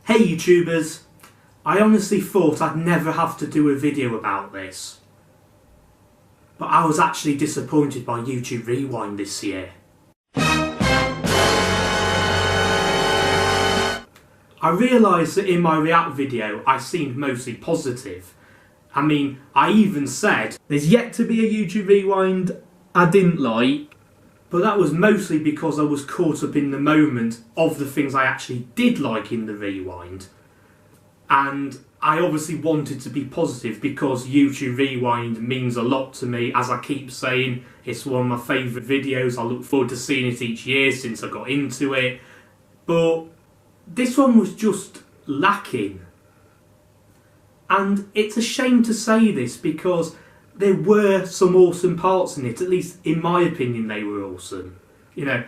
Hey YouTubers, I honestly thought I'd never have to do a video about this, but I was actually disappointed by YouTube Rewind this year. I realised that in my React video I seemed mostly positive. I mean, I even said there's yet to be a YouTube Rewind I didn't like, but that was mostly because I was caught up in the moment of the things I actually did like in the Rewind. And I obviously wanted to be positive because YouTube Rewind means a lot to me. As I keep saying, it's one of my favourite videos. I look forward to seeing it each year since I got into it. But this one was just lacking. And it's a shame to say this because there were some awesome parts in it. At least in my opinion they were awesome. You know,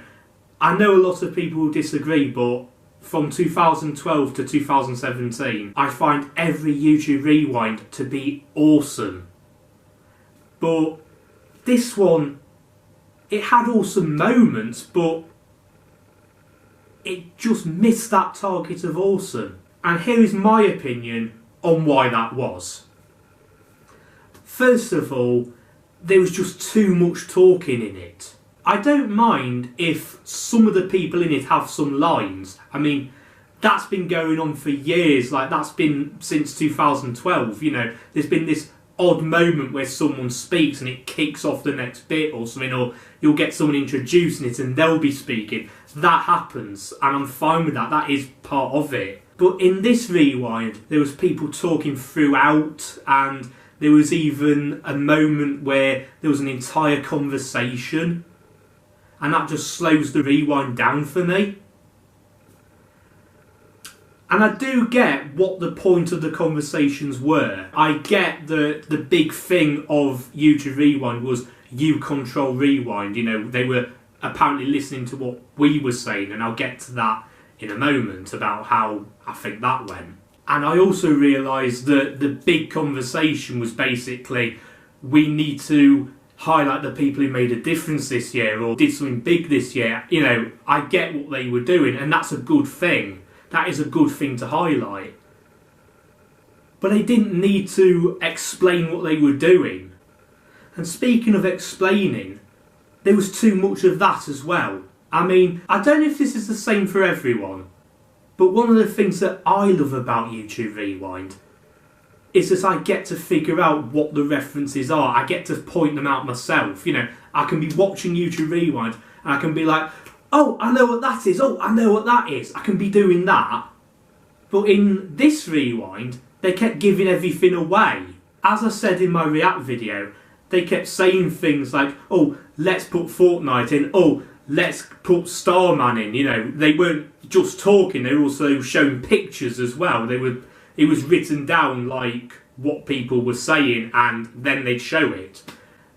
I know a lot of people will disagree, but from 2012 to 2017 I find every YouTube Rewind to be awesome. But this one, it had awesome moments, but it just missed that target of awesome. And here is my opinion on why that was. First of all, there was just too much talking in it. I don't mind if some of the people in it have some lines. I mean, that's been going on for years, like that's been since 2012, you know. There's been this odd moment where someone speaks and it kicks off the next bit or something, or you'll get someone introducing it and they'll be speaking. That happens and I'm fine with that, that is part of it. But in this Rewind, there was people talking throughout, and there was even a moment where there was an entire conversation, and that just slows the Rewind down for me. And I do get what the point of the conversations were. I get the big thing of YouTube Rewind was you control Rewind. You know, they were apparently listening to what we were saying, and I'll get to that in a moment about how I think that went. And I also realised that the big conversation was basically, we need to highlight the people who made a difference this year or did something big this year. You know, I get what they were doing, and that's a good thing. That is a good thing to highlight. But they didn't need to explain what they were doing. And speaking of explaining, there was too much of that as well. I mean, I don't know if this is the same for everyone, but one of the things that I love about YouTube Rewind is that I get to figure out what the references are. I get to point them out myself. You know, I can be watching YouTube Rewind and I can be like, oh, I know what that is. Oh, I know what that is. I can be doing that. But in this Rewind, they kept giving everything away. As I said in my React video, they kept saying things like, oh, let's put Fortnite in. Oh, let's put Starman in. You know, they weren't just talking, they were also showing pictures as well. It was written down like what people were saying, and then they'd show it.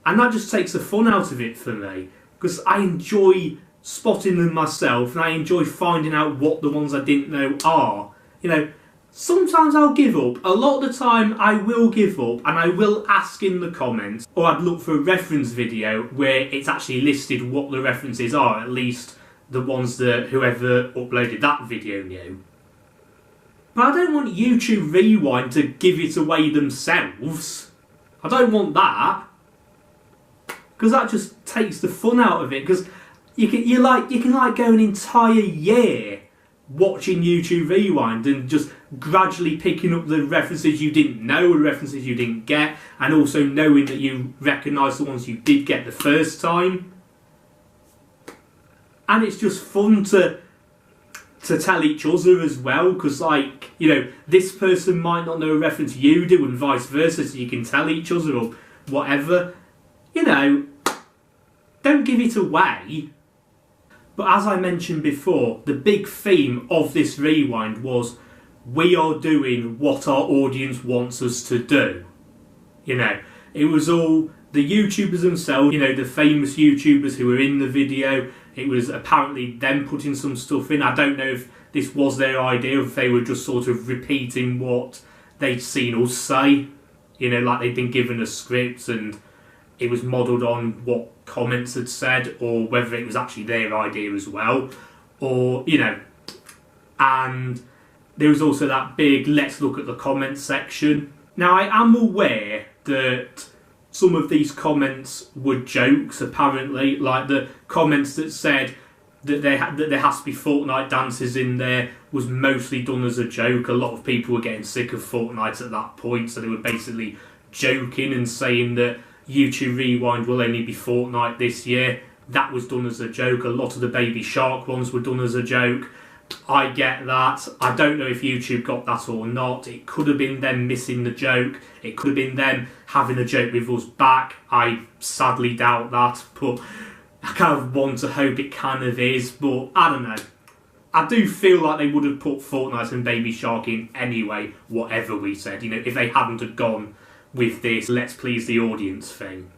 And that just takes the fun out of it for me, because I enjoy spotting them myself, and I enjoy finding out what the ones I didn't know are. You know, sometimes I'll give up. A lot of the time I will give up, and I will ask in the comments, or I'd look for a reference video where it's actually listed what the references are, at least the ones that whoever uploaded that video knew. But I don't want YouTube Rewind to give it away themselves. I don't want that, because that just takes the fun out of it. Because you can go an entire year watching YouTube Rewind and just gradually picking up the references you didn't know, the references you didn't get, and also knowing that you recognise the ones you did get the first time. And it's just fun to tell each other as well, because, like, you know, this person might not know a reference you do and vice versa, so you can tell each other or whatever. You know, don't give it away. But as I mentioned before, the big theme of this Rewind was we are doing what our audience wants us to do. You know, it was all the YouTubers themselves, you know, the famous YouTubers who were in the video. It was apparently them putting some stuff in. I don't know if this was their idea, or if they were just sort of repeating what they'd seen us say. You know, like they'd been given a script and it was modelled on what comments had said, or whether it was actually their idea as well. Or, you know, and there was also that big let's look at the comments section. Now, I am aware that some of these comments were jokes, apparently, like the comments that said that there has to be Fortnite dances in there was mostly done as a joke. A lot of people were getting sick of Fortnite at that point, so they were basically joking and saying that YouTube Rewind will only be Fortnite this year. That was done as a joke. A lot of the Baby Shark ones were done as a joke. I get that. I don't know if YouTube got that or not. It could have been them missing the joke. It could have been them having a joke with us back. I sadly doubt that, but I kind of want to hope it kind of is, but I don't know. I do feel like they would have put Fortnite and Baby Shark in anyway, whatever we said, you know, if they hadn't have gone with this let's please the audience thing.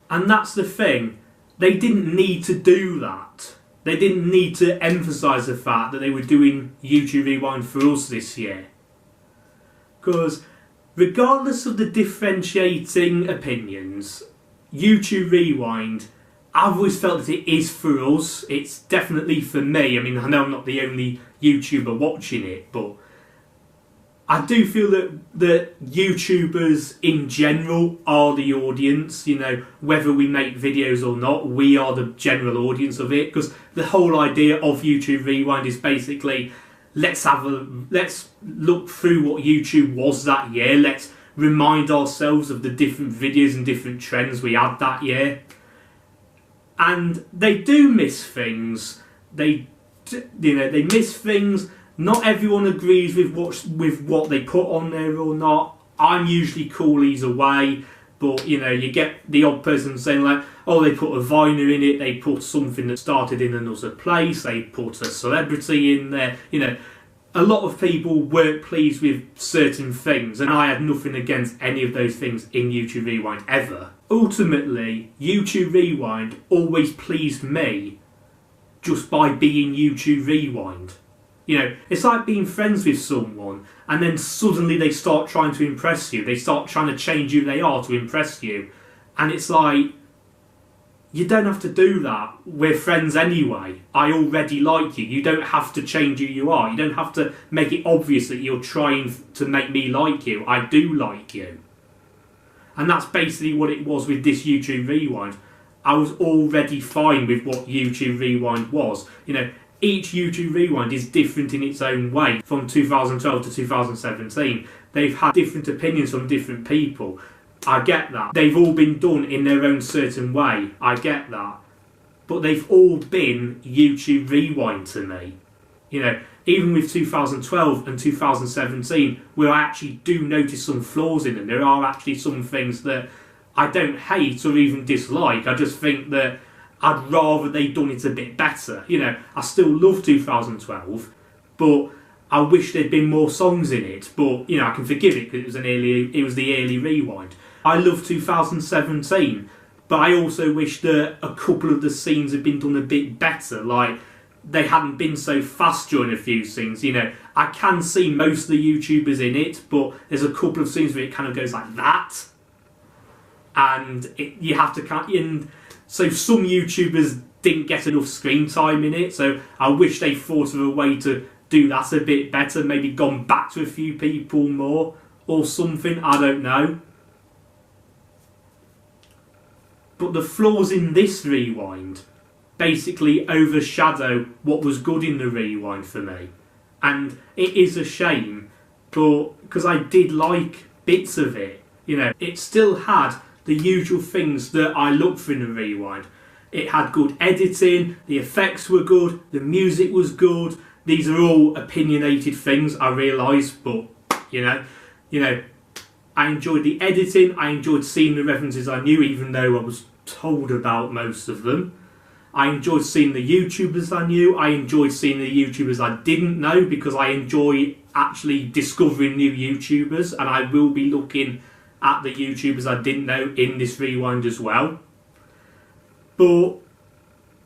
And that's the thing. They didn't need to do that. They didn't need to emphasise the fact that they were doing YouTube Rewind for us this year. Because regardless of the differentiating opinions, YouTube Rewind, I've always felt that it is for us. It's definitely for me. I mean, I know I'm not the only YouTuber watching it, but I do feel that YouTubers in general are the audience. You know, whether we make videos or not, we are the general audience of it. Because the whole idea of YouTube Rewind is basically let's look through what YouTube was that year. Let's remind ourselves of the different videos and different trends we had that year. And they do miss things. They miss things. Not everyone agrees with what they put on there or not. I'm usually cool either way, but you know, you get the odd person saying like, oh, they put a Viner in it, they put something that started in another place, they put a celebrity in there. You know, a lot of people weren't pleased with certain things, and I had nothing against any of those things in YouTube Rewind ever. Ultimately, YouTube Rewind always pleased me just by being YouTube Rewind. You know, it's like being friends with someone and then suddenly they start trying to impress you. They start trying to change who they are to impress you. And it's like, you don't have to do that. We're friends anyway. I already like you. You don't have to change who you are. You don't have to make it obvious that you're trying to make me like you. I do like you. And that's basically what it was with this YouTube Rewind. I was already fine with what YouTube Rewind was. You know, each YouTube Rewind is different in its own way from 2012 to 2017. They've had different opinions from different people. I get that. They've all been done in their own certain way. I get that. But they've all been YouTube Rewind to me. You know, even with 2012 and 2017, where I actually do notice some flaws in them. There are actually some things that I don't hate or even dislike. I just think that I'd rather they'd done it a bit better. You know, I still love 2012, but I wish there'd been more songs in it. But, you know, I can forgive it because it was the early Rewind. I love 2017, but I also wish that a couple of the scenes had been done a bit better. Like, they hadn't been so fast during a few scenes. You know, I can see most of the YouTubers in it, but there's a couple of scenes where it kind of goes like that. And you have to cut in. So some YouTubers didn't get enough screen time in it, so I wish they thought of a way to do that a bit better, maybe gone back to a few people more or something, I don't know. But the flaws in this Rewind basically overshadow what was good in the Rewind for me. And it is a shame, but because I did like bits of it, you know, it still had the usual things that I look for in a Rewind. It had good editing, the effects were good, the music was good. These are all opinionated things, I realise, but you know, I enjoyed the editing, I enjoyed seeing the references I knew, even though I was told about most of them. I enjoyed seeing the YouTubers I knew, I enjoyed seeing the YouTubers I didn't know, because I enjoy actually discovering new YouTubers, and I will be looking at the YouTubers I didn't know in this Rewind as well. But,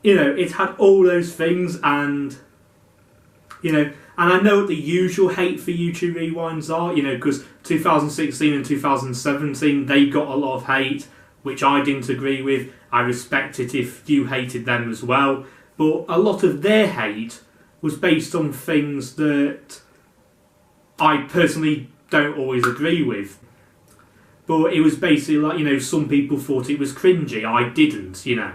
you know, it had all those things, and, you know, and I know what the usual hate for YouTube Rewinds are, you know, because 2016 and 2017, they got a lot of hate, which I didn't agree with. I respect it if you hated them as well. But a lot of their hate was based on things that I personally don't always agree with. But it was basically like, you know, some people thought it was cringy. I didn't, you know.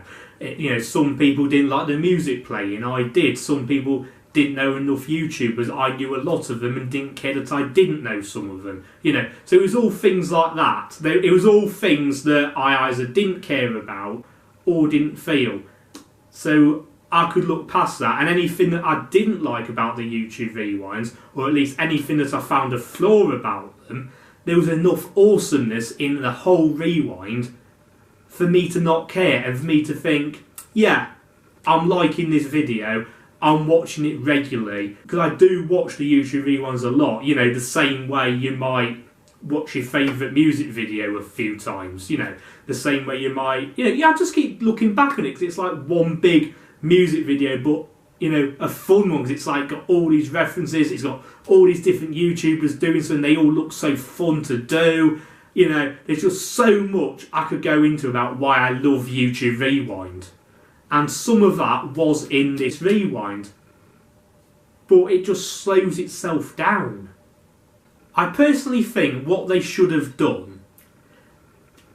Some people didn't like the music playing. I did. Some people didn't know enough YouTubers. I knew a lot of them and didn't care that I didn't know some of them. You know, so it was all things like that. It was all things that I either didn't care about or didn't feel. So I could look past that, and anything that I didn't like about the YouTube rewinds, or at least anything that I found a flaw about them, there was enough awesomeness in the whole rewind for me to not care and for me to think, yeah, I'm liking this video, I'm watching it regularly, because I do watch the YouTube rewinds a lot, you know, the same way you might watch your favourite music video a few times, you know, the same way you might, I just keep looking back on it because it's like one big music video, but, you know, a fun one, because it's like got all these references, it's got all these different YouTubers doing something, they all look so fun to do, you know, there's just so much I could go into about why I love YouTube Rewind. And some of that was in this rewind. But it just slows itself down. I personally think what they should have done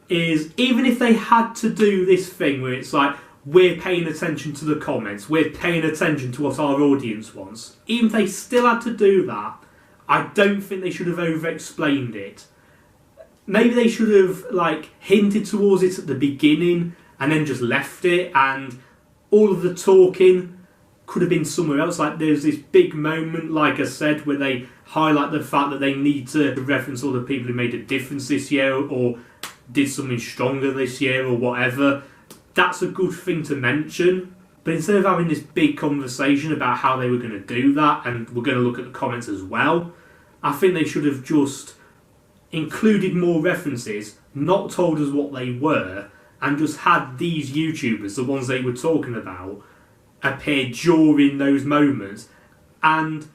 is, even if they had to do this thing where it's like, we're paying attention to the comments, we're paying attention to what our audience wants, even if they still had to do that, I don't think they should have over-explained it. Maybe they should have like hinted towards it at the beginning and then just left it, and all of the talking could have been somewhere else. Like there's this big moment, like I said, where they highlight the fact that they need to reference all the people who made a difference this year or did something stronger this year or whatever. That's a good thing to mention. But instead of having this big conversation about how they were going to do that, and we're going to look at the comments as well, I think they should have just included more references, not told us what they were, and just had these YouTubers, the ones they were talking about, appear during those moments. And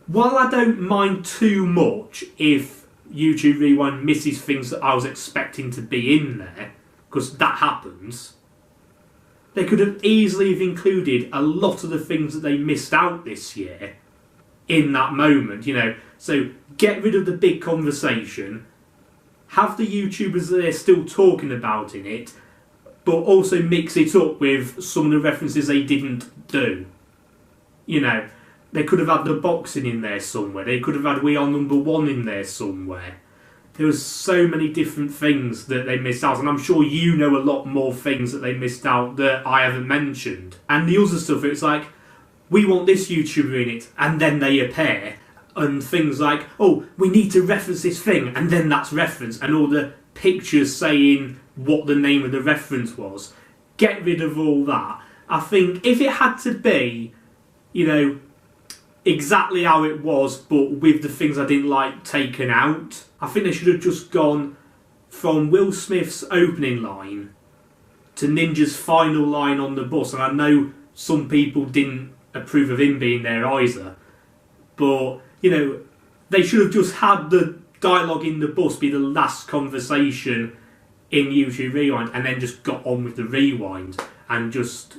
while I don't mind too much if YouTube Rewind misses things that I was expecting to be in there, because that happens, they could have easily have included a lot of the things that they missed out this year in that moment, you know. So get rid of the big conversation, have the YouTubers that they're still talking about in it, but also mix it up with some of the references they didn't do. You know, they could have had the boxing in there somewhere, they could have had We Are Number One in there somewhere. There was so many different things that they missed out, and I'm sure you know a lot more things that they missed out that I haven't mentioned. And the other stuff, it's like, we want this YouTuber in it, and then they appear, and things like, oh, we need to reference this thing, and then that's referenced, and all the pictures saying what the name of the reference was. Get rid of all that. I think if it had to be, you know, exactly how it was, but with the things I didn't like taken out, I think they should have just gone from Will Smith's opening line to Ninja's final line on the bus. And I know some people didn't approve of him being there either, but, you know, they should have just had the dialogue in the bus be the last conversation in YouTube Rewind, and then just got on with the rewind and just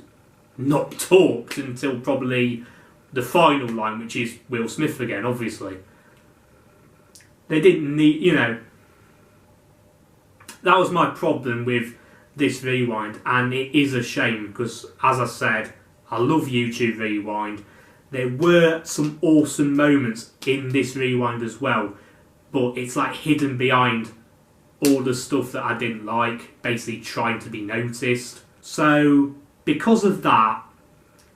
not talked until probably the final line, which is Will Smith again, obviously. They didn't need, you know, that was my problem with this rewind, and it is a shame because, as I said, I love YouTube Rewind. There were some awesome moments in this rewind as well, but it's like hidden behind all the stuff that I didn't like, basically trying to be noticed. So, because of that,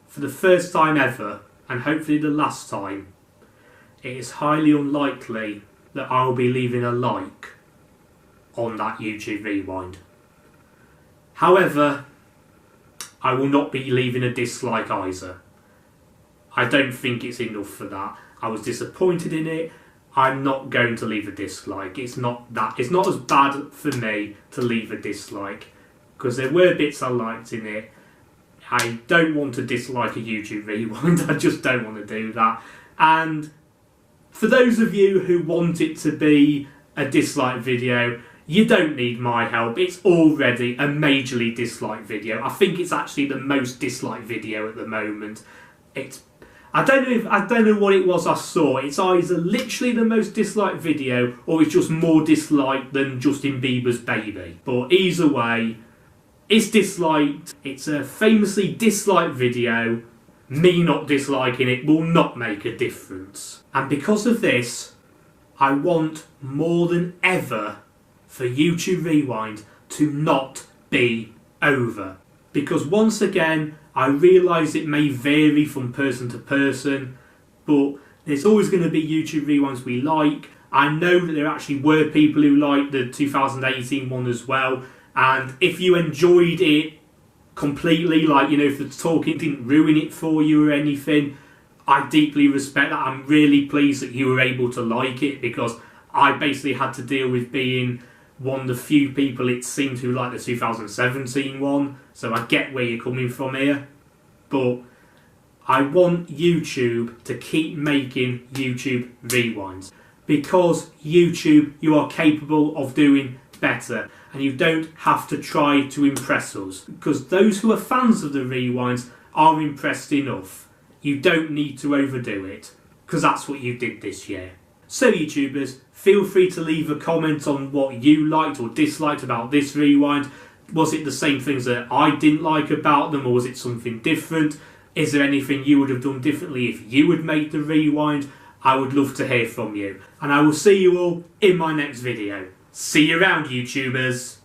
for the first time ever, and hopefully the last time, it is highly unlikely that I will be leaving a like on that YouTube Rewind. However, I will not be leaving a dislike either. I don't think it's enough for that. I was disappointed in it. I'm not going to leave a dislike. It's not as bad for me to leave a dislike, because there were bits I liked in it. I don't want to dislike a YouTube Rewind. I just don't want to do that. And for those of you who want it to be a dislike video, you don't need my help. It's already a majorly disliked video. I think it's actually the most disliked video at the moment. I don't know what it was I saw. It's either literally the most disliked video or it's just more disliked than Justin Bieber's Baby. But either way, it's disliked. It's a famously disliked video. Me not disliking it will not make a difference. And because of this, I want more than ever for YouTube Rewind to not be over. Because once again, I realise it may vary from person to person, but there's always going to be YouTube Rewinds we like. I know that there actually were people who liked the 2018 one as well, and if you enjoyed it completely, like, you know, if the talking didn't ruin it for you or anything, I deeply respect that. I'm really pleased that you were able to like it, because I basically had to deal with being one of the few people it seemed to like the 2017 one, so I get where you're coming from here. But I want YouTube to keep making YouTube Rewinds, because YouTube, you are capable of doing better, and you don't have to try to impress us, because those who are fans of the Rewinds are impressed enough. You don't need to overdo it, because that's what you did this year. So YouTubers, feel free to leave a comment on what you liked or disliked about this Rewind. Was it the same things that I didn't like about them, or was it something different? Is there anything you would have done differently if you had made the Rewind? I would love to hear from you. And I will see you all in my next video. See you around, YouTubers.